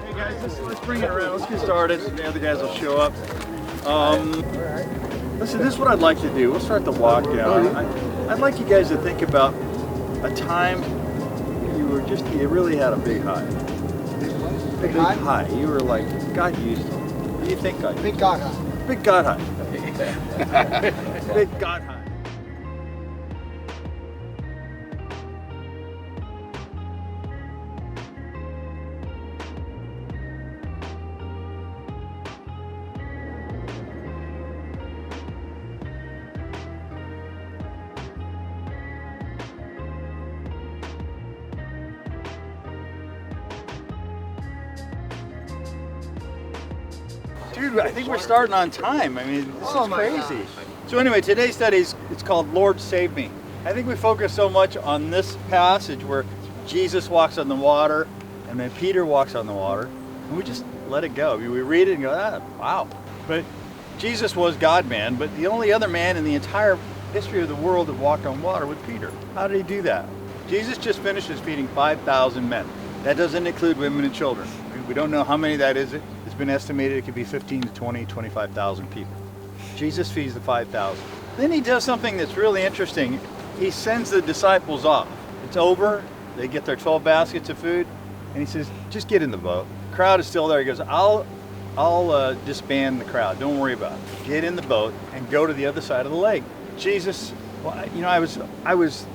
Hey guys, let's bring it around. Let's get started. The other guys will show up. Listen, this is what I'd like to do. We'll start the walk down. I'd like you guys to think about a time you really had a big high. Big high. You were like, God used you. What do you think, God? Big God high. Big God high. Big God high. Dude, I think we're starting on time. I mean, this is crazy. So anyway, today's study it's called Lord Save Me. I think we focus so much on this passage where Jesus walks on the water and then Peter walks on the water, and we just let it go. I mean, we read it and go, wow. But Jesus was God-man, but the only other man in the entire history of the world that walked on water was Peter. How did he do that? Jesus just finishes feeding 5,000 men. That doesn't include women and children. We don't know how many that is. It's been estimated it could be 15 to 20, 25,000 people. Jesus feeds the 5,000. Then he does something that's really interesting. He sends the disciples off. It's over. They get their 12 baskets of food, and he says, just get in the boat. The crowd is still there. He goes, I'll disband the crowd. Don't worry about it. Get in the boat and go to the other side of the lake. Jesus, well, you know, I was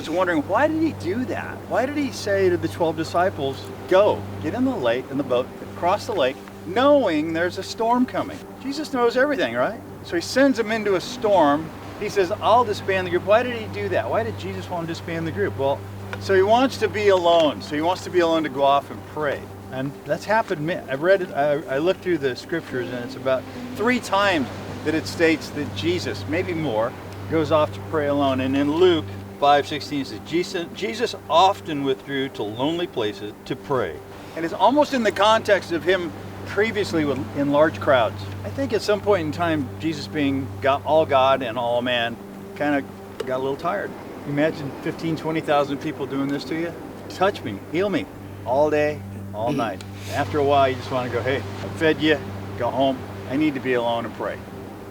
wondering, why did he do that? Why did he say to the 12 disciples, go, get in the boat, cross the lake, knowing there's a storm coming? Jesus knows everything, right? So he sends them into a storm. He says, I'll disband the group. Why did he do that? Why did Jesus want to disband the group? Well, so he wants to be alone. So he wants to be alone to go off and pray. And that's happened. I've read it. I looked through the scriptures, and it's about 3 times that it states that Jesus, maybe more, goes off to pray alone. And in Luke 5:16 it says, Jesus often withdrew to lonely places to pray. And it's almost in the context of him previously in large crowds. I think at some point in time, Jesus being all God and all man kind of got a little tired. Imagine 15, 20,000 people doing this to you. Touch me, heal me, all day, all night. After a while, you just want to go, hey, I fed you, go home. I need to be alone and pray.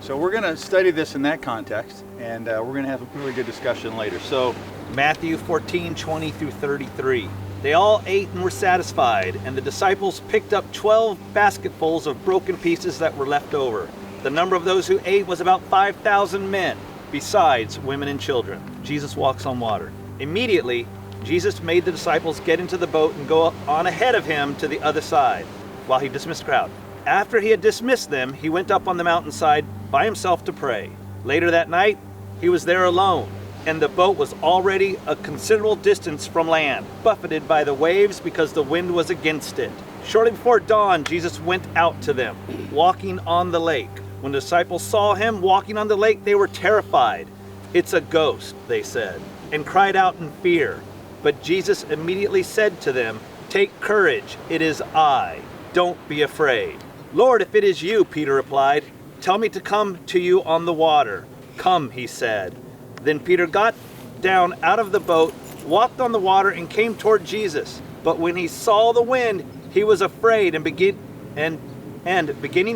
So we're going to study this in that context, and we're going to have a really good discussion later. So Matthew 14:20 through 33. They all ate and were satisfied, and the disciples picked up 12 basketfuls of broken pieces that were left over. The number of those who ate was about 5,000 men, besides women and children. Jesus walks on water. Immediately, Jesus made the disciples get into the boat and go on ahead of him to the other side, while he dismissed the crowd. After he had dismissed them, he went up on the mountainside by himself to pray. Later that night, he was there alone, and the boat was already a considerable distance from land, buffeted by the waves because the wind was against it. Shortly before dawn, Jesus went out to them, walking on the lake. When the disciples saw him walking on the lake, they were terrified. "It's a ghost," they said, and cried out in fear. But Jesus immediately said to them, "Take courage, it is I. Don't be afraid." "Lord, if it is you," Peter replied, "tell me to come to you on the water." "Come," he said. Then Peter got down out of the boat, walked on the water, and came toward Jesus. But when he saw the wind, he was afraid and beginning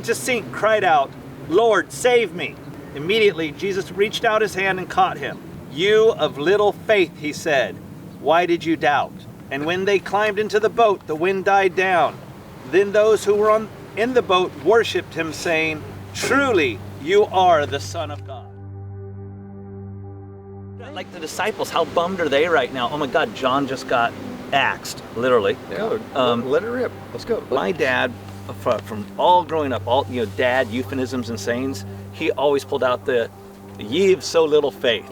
to sink, cried out, "Lord, save me." Immediately Jesus reached out his hand and caught him. "You of little faith," he said, "why did you doubt?" And when they climbed into the boat, the wind died down. Then those who were in the boat worshipped him, saying, "Truly, you are the Son of God." Like the disciples, how bummed are they right now? Oh my God, John just got axed, literally. Go, let it rip. Let's go. My dad, from all growing up, dad euphemisms and sayings, he always pulled out the "ye of so little faith."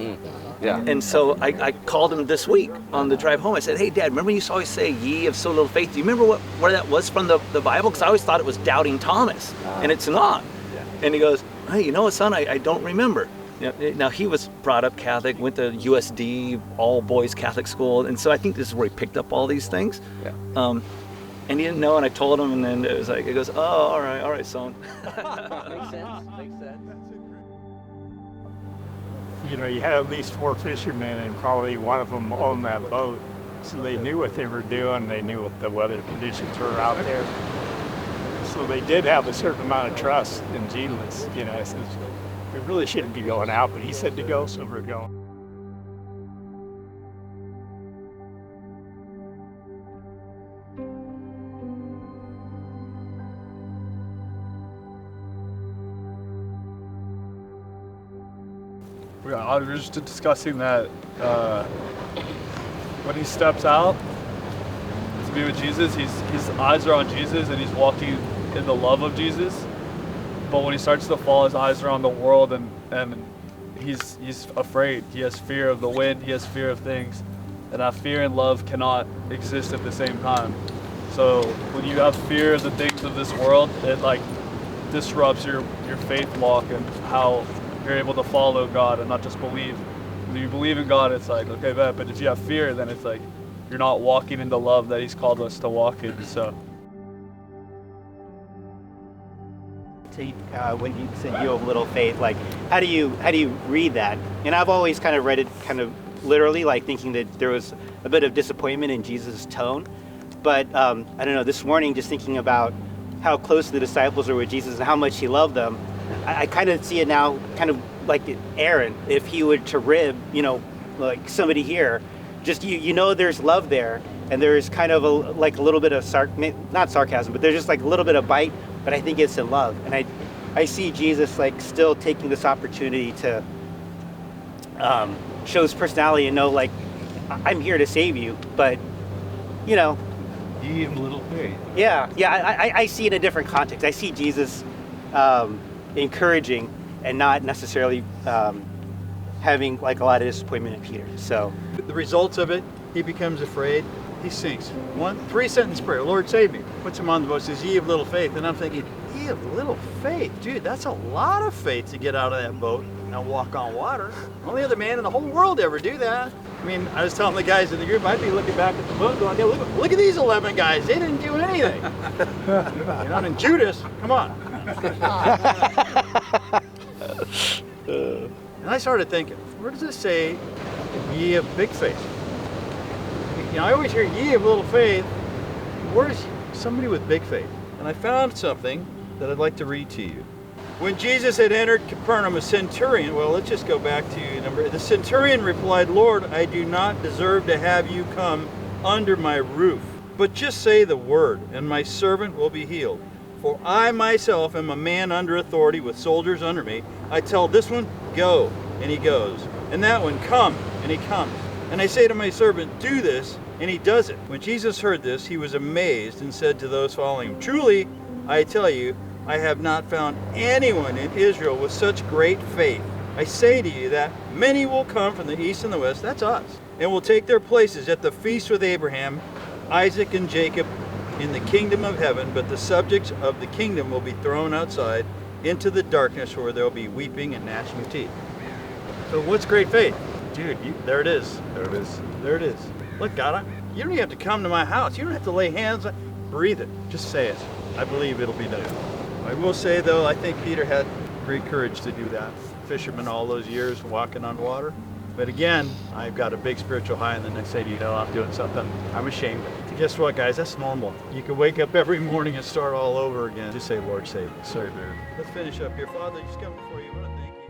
Yeah. And so I called him this week on the drive home. I said, "Hey Dad, remember you always say ye of so little faith? Do you remember where that was from the Bible? Because I always thought it was doubting Thomas, and it's not." Yeah. And he goes, "Hey, you know what, son, I don't remember." Now he was brought up Catholic, went to USD, all boys Catholic school, and so I think this is where he picked up all these things. Yeah. And he didn't know, and I told him, and then it was like, he goes, "Oh, all right, son." Makes sense. You know, you had at least 4 fishermen, and probably one of them owned that boat. So they knew what they were doing. They knew what the weather conditions were out there. So they did have a certain amount of trust in Jesus. You know, I said, we really shouldn't be going out, but he said to go, so we're going. I was just discussing that when he steps out to be with Jesus, his eyes are on Jesus and he's walking in the love of Jesus. But when he starts to fall, his eyes are on the world and he's afraid. He has fear of the wind. He has fear of things, and that fear and love cannot exist at the same time. So when you have fear of the things of this world, it like disrupts your faith walk and how you're able to follow God and not just believe. When you believe in God, it's like, okay, but if you have fear, then it's like you're not walking in the love that he's called us to walk in. So when you said you have little faith, like how do you read that? And I've always kind of read it kind of literally, like thinking that there was a bit of disappointment in Jesus' tone. But I don't know, this morning just thinking about how close the disciples are with Jesus and how much he loved them, I kind of see it now kind of like Aaron, if he were to rib, you know, like somebody here, just you know there's love there, and there's kind of a little bit of not sarcasm, but there's just like a little bit of bite, but I think it's in love. And I see Jesus like still taking this opportunity to show his personality and know like, I'm here to save you, but you know. Ye of little faith. Yeah, I see it in a different context. I see Jesus encouraging and not necessarily having like a lot of disappointment in Peter. So The results of it, he becomes afraid. He sinks. 3-sentence prayer, Lord save me. Puts him on the boat, says, ye of little faith. And I'm thinking, ye of little faith? Dude, that's a lot of faith to get out of that boat and walk on water. Only other man in the whole world to ever do that. I mean, I was telling the guys in the group, I'd be looking back at the boat going, yeah, look at these 11 guys. They didn't do anything. You know, and Judas, come on. And I started thinking, where does it say ye of big faith? You know, I always hear ye of little faith. Where's somebody with big faith? And I found something that I'd like to read to you. When Jesus had entered Capernaum, a centurion, well, let's just go back to the centurion replied, Lord, I do not deserve to have you come under my roof, but just say the word, and my servant will be healed. For I myself am a man under authority with soldiers under me. I tell this one, go, and he goes. And that one, come, and he comes. And I say to my servant, do this, and he does it. When Jesus heard this, he was amazed and said to those following him, truly, I tell you, I have not found anyone in Israel with such great faith. I say to you that many will come from the east and the west, that's us, and will take their places at the feast with Abraham, Isaac, and Jacob in the kingdom of heaven, but the subjects of the kingdom will be thrown outside into the darkness where there'll be weeping and gnashing of teeth. So what's great faith? Dude, there it is. There it is. There it is. Look, God, you don't even have to come to my house. You don't have to lay hands on, breathe it. Just say it. I believe it'll be done. I will say, though, I think Peter had great courage to do that. Fisherman all those years walking on water. But again, I've got a big spiritual high, and the next day, you know, I'm doing something I'm ashamed of. Guess what, guys? That's normal. You can wake up every morning and start all over again. Just say, Lord, save me. Sorry, Lord. Let's finish up here. Father, just come before you. I want to thank you.